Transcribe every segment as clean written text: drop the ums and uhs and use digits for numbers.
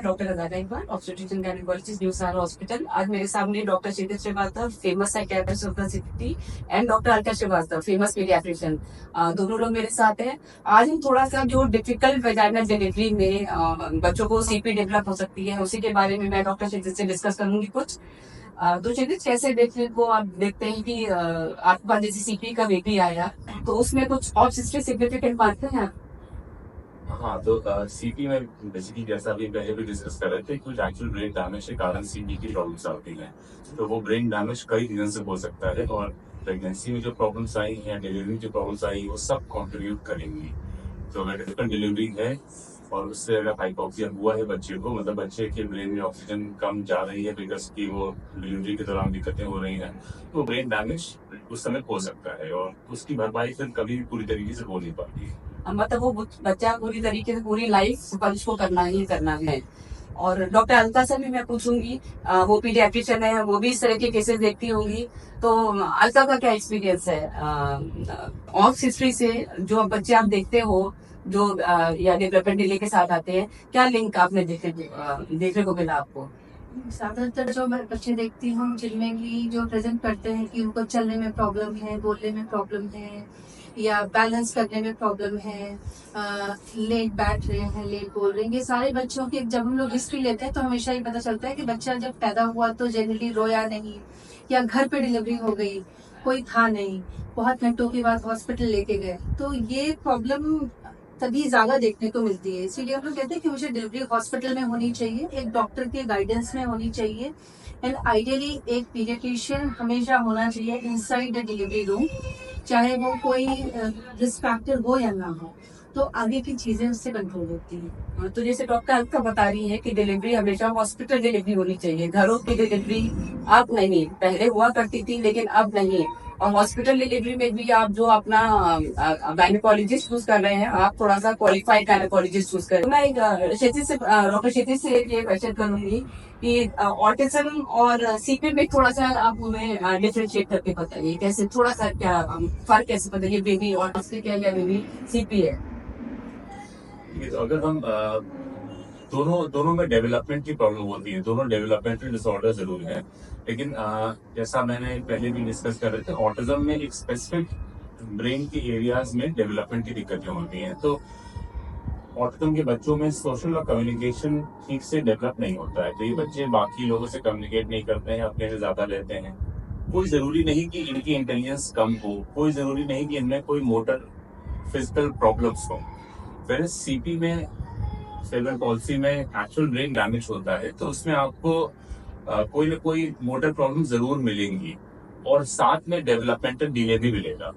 Doctor Adana Iqbal, obstetrician gynaecologist, new Sahara hospital. आज मेरे सामने doctor Kshitij Srivastava, famous psychiatrist of the city, and doctor Alka Srivastava, famous paediatrician, दोनों लोग मेरे साथ हैं। आज हम थोड़ा सा जो डिफिकल्ट वेजाइनल डिलीवरी में बच्चों को सीपी डेवलप हो सकती है, उसी के बारे में मैं डॉक्टर क्षितिज से डिस्कस करूंगी कुछ। तो क्षितिज, कैसे देखने को आप देखते हैं कि आपके पास जैसे सीपी का बेबी आया, तो उसमें कुछ ऑफ हिस्ट्री सिग्निफिकेंट मानते हैं आप? हाँ, तो सीपी में बेसिकली जैसा अभी पहले भी डिस्कस कर रहे थे, कुछ एक्चुअल ब्रेन डैमेज के कारण सीपी की प्रॉब्लम्स आती हैं। तो वो ब्रेन डैमेज कई रीजन से हो सकता है, और प्रेगनेंसी में जो प्रॉब्लम्स आई हैं, डिलीवरी में जो प्रॉब्लम्स आई, वो सब कंट्रीब्यूट करेंगी। तो अगर डिफिकल्ट डिलीवरी है और उससे अगर हाइपोक्सिया हुआ है बच्चे को, मतलब बच्चे के ब्रेन में ऑक्सीजन कम जा रही है बिकॉज की वो डिलीवरी के दौरान दिक्कतें हो रही हैं, तो ब्रेन डैमेज उस समय हो सकता है, और उसकी भरपाई फिर कभी भी पूरी तरीके से हो नहीं पाती है। मतलब वो बच्चा पूरी तरीके से पूरी लाइफ पंच को करना ही करना है। और डॉक्टर अलका से भी मैं पूछूंगी, वो पीडियाट्रिशियन है, वो भी इस तरह के केसेस देखती होंगी। तो अलका का क्या एक्सपीरियंस है ऑफ हिस्ट्री से, जो बच्चे आप देखते हो जो या डेवलपमेंट डिले के साथ आते हैं, क्या लिंक आपने देखने को मिला आपको? ज्यादातर जो मैं बच्चे देखती हूँ जिनमें कि जो प्रेजेंट करते हैं कि उनको चलने में प्रॉब्लम है, बोलने में प्रॉब्लम है, या बैलेंस करने में प्रॉब्लम है, लेट बैठ रहे हैं, लेट बोल रहे हैं, ये सारे बच्चों की जब हम लोग हिस्ट्री लेते हैं तो हमेशा ही पता चलता है कि बच्चा जब पैदा हुआ तो जनरली रोया नहीं, या घर पे डिलीवरी हो गई, कोई था नहीं, बहुत घंटों के बाद हॉस्पिटल लेके गए, तो ये प्रॉब्लम तभी ज्यादा देखने को मिलती है। इसीलिए हम लोग कहते हैं कि मुझे डिलीवरी हॉस्पिटल में होनी चाहिए, एक डॉक्टर के गाइडेंस में होनी चाहिए, एंड आइडियली एक पीडियाट्रिशियन हमेशा होना चाहिए इनसाइड द डिलीवरी रूम, चाहे वो कोई रिस्क फैक्टर हो या ना हो, तो आगे की चीजें उससे कंट्रोल होती हैं। तो जैसे डॉक्टर अलका बता रही है कि डिलीवरी हमेशा हॉस्पिटल डिलीवरी होनी चाहिए, घरों की डिलीवरी अब नहीं, पहले हुआ करती थी लेकिन अब नहीं। और हॉस्पिटल डिलीवरी में भी आप जो अपना गायनेकोलॉजिस्ट चूज कर रहे हैं, आप थोड़ा सा क्वालिफाइड गायनेकोलॉजिस्ट चूज करें। तो मैं डॉक्टर क्षितिज से ये क्वेश्चन करूंगी कि ऑटिज्म और सीपी में थोड़ा सा आप हमें डिफरेंशिएट करके बताइए, कैसे थोड़ा सा क्या फर्क कैसे बताइए, बेबी ऑटिस्टिक है या बेबी सीपी है? तो अगर हम दोनों दोनों में डेवलपमेंट की प्रॉब्लम होती है, दोनों डेवलपमेंटल डिसऑर्डर जरूर है, लेकिन जैसा मैंने पहले भी डिस्कस कर रहे थे, ऑटिज्म में एक स्पेसिफिक ब्रेन के एरियाज में डेवलपमेंट की दिक्कतें होती हैं। तो ऑटिज्म के बच्चों में सोशल और कम्युनिकेशन ठीक से डेवलप नहीं होता है, तो ये बच्चे बाकी लोगों से कम्युनिकेट नहीं करते हैं, अपने से ज्यादा रहते हैं। कोई जरूरी नहीं कि इनकी इंटेलिजेंस कम हो, कोई जरूरी नहीं कि इनमें कोई मोटर फिजिकल प्रॉब्लम्स हो। फिर सीपी में, सेरेब्रल पॉल्सी में एक्चुअल ब्रेन डैमेज होता है, तो उसमें आपको कोई ना कोई मोटर प्रॉब्लम जरूर मिलेंगी, और साथ में डेवलपमेंटल डिले भी मिलेगा।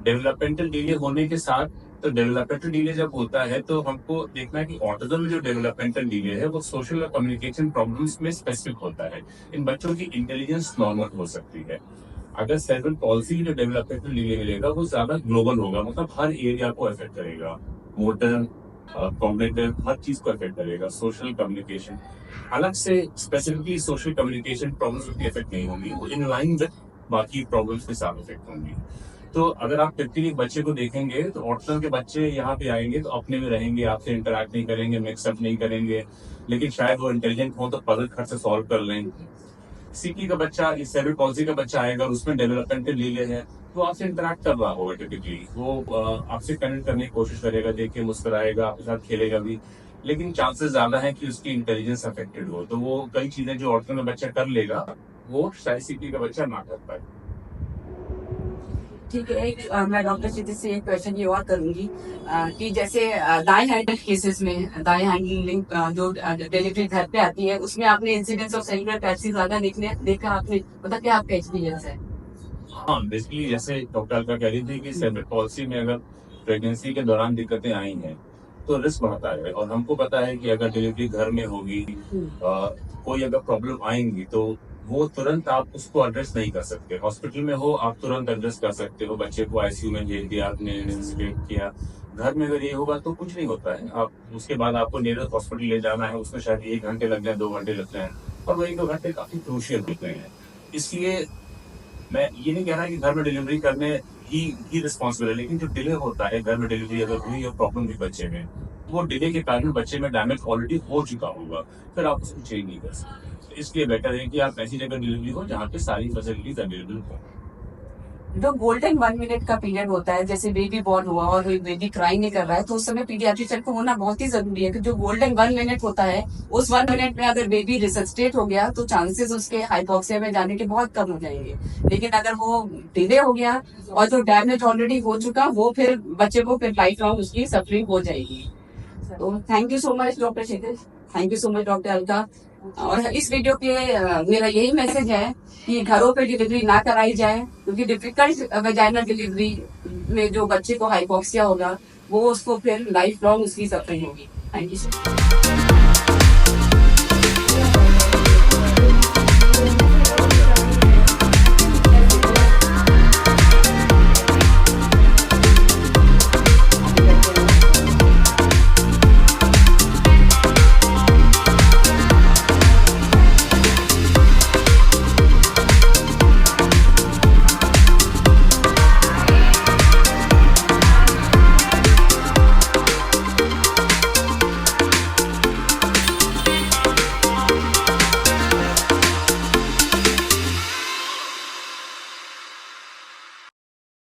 डेवलपमेंटल डिले होने के साथ, तो डेवलपमेंटल डिले जब होता है तो हमको देखना है कि ऑटिज्म में जो डेवलपमेंटल डिले है वो सोशल और कम्युनिकेशन प्रॉब्लम्स में स्पेसिफिक होता है। इन बच्चों की इंटेलिजेंस नॉर्मल हो सकती है। अगर सेरेब्रल पॉल्सी जो डेवलपमेंटल डिले मिलेगा वो ज्यादा ग्लोबल होगा, मतलब हर एरिया को अफेक्ट करेगा, मोटर, कॉग्निटिव, हर चीज को अफेक्ट करेगा। सोशल कम्युनिकेशन अलग से स्पेसिफिकली सोशल कम्युनिकेशन प्रॉब्लम्स उतनी अफेक्ट नहीं होंगी, वो इन लाइन विद बाकी प्रॉब्लम्स के साथ अफेक्ट होंगी। तो अगर आप 50 बच्चे को देखेंगे, तो ऑटिज्म के बच्चे यहाँ पे आएंगे तो अपने में रहेंगे, आपसे इंटरैक्ट नहीं करेंगे, मिक्सअप नहीं करेंगे, लेकिन शायद वो इंटेलिजेंट हो तो पजल खट से सॉल्व कर लें। सीपी का बच्चा, इस सेरेब्रल पॉल्सी का बच्चा आएगा, उसमें डेवलपमेंटल डिले है, तो आपसे इंटरैक्ट कर रहा होगा टिपिकली, वो आपसे कनेक्ट करने की कोशिश करेगा, देख के मुस्कुराएगा, आपके साथ खेलेगा भी, लेकिन चांसेस ज्यादा है कि उसकी इंटेलिजेंस अफेक्टेड हो, तो वो कई चीजें जो ऑटिज्म में बच्चा कर लेगा वो शायद सीपी का बच्चा ना कर पाए। ठीक है। मैं डॉक्टर क्षितिज से एक क्वेश्चन ये और करूंगी कि जैसे दाएं हैंडल केसेस में, दाएं हैंडलिंग जो डिलीवरी घर पे आती है, उसमें आपने इंसिडेंस ऑफ सेल्युलर पैप्सी ज्यादा देखा आपने, मतलब क्या आपका एक्सपीरियंस है? हाँ, बेसिकली जैसे डॉक्टर अलका कह रही थी कि सेरेब्रल पॉल्सी में अगर प्रेगनेंसी के दौरान दिक्कतें आई हैं तो रिस्क बढ़ता है, और हमको पता है कि अगर डिलीवरी घर में होगी, कोई अगर प्रॉब्लम आएंगी तो वो तुरंत आप उसको एड्रेस नहीं कर सकते। हॉस्पिटल में हो आप तुरंत एड्रेस कर सकते हो, बच्चे को आईसीयू में भेज दिया आपने, इंसिडेंट किया। घर में अगर ये होगा तो कुछ नहीं होता है, आप उसके बाद आपको नियरेस्ट हॉस्पिटल ले जाना है, उसमें शायद 1 घंटे लग जाए, 2 घंटे लगते हैं, और वो 1-2 घंटे काफी क्रूशियल होते हैं। इसलिए मैं ये नहीं कह रहा कि घर में डिलीवरी करने ही रिस्पॉन्सिबल है, लेकिन जो डिले होता है घर में डिलीवरी अगर हुई और प्रॉब्लम हुई बच्चे में, वो डिले के कारण बच्चे में डैमेज ऑलरेडी हो चुका होगा, फिर आप उसको चेंज नहीं कर सकते। तो इसलिए बेटर है कि आप ऐसी जगह डिलीवरी हो जहाँ पे सारी फैसिलिटीज अवेलेबल हो। जो गोल्डन 1 मिनट का पीरियड होता है, जैसे बेबी बॉर्न हुआ और बेबी क्राई नहीं कर रहा है, तो उस समय पीडियाट्रिशियन को होना बहुत ही जरूरी है कि जो गोल्डन 1 मिनट होता है, उस 1 मिनट में अगर बेबी रिसस्टेट हो गया तो चांसेस उसके हाइपोक्सिया में जाने के बहुत कम हो जाएंगे। लेकिन अगर वो डिले हो गया और जो डैमेज ऑलरेडी हो चुका, वो फिर बच्चे को फिर लाइफ लॉन्ग उसकी सफरिंग हो जाएगी। तो thank you so much doctor Shekhar, thank you so much doctor Alka. और इस वीडियो पे मेरा यही मैसेज है कि घरों पे डिलीवरी ना कराई जाए, क्योंकि डिफिकल्ट वेजाइनल डिलीवरी में जो बच्चे को हाइपोक्सिया होगा, वो उसको फिर लाइफ लॉन्ग उसकी सफरिंग होगी। Thank you so much.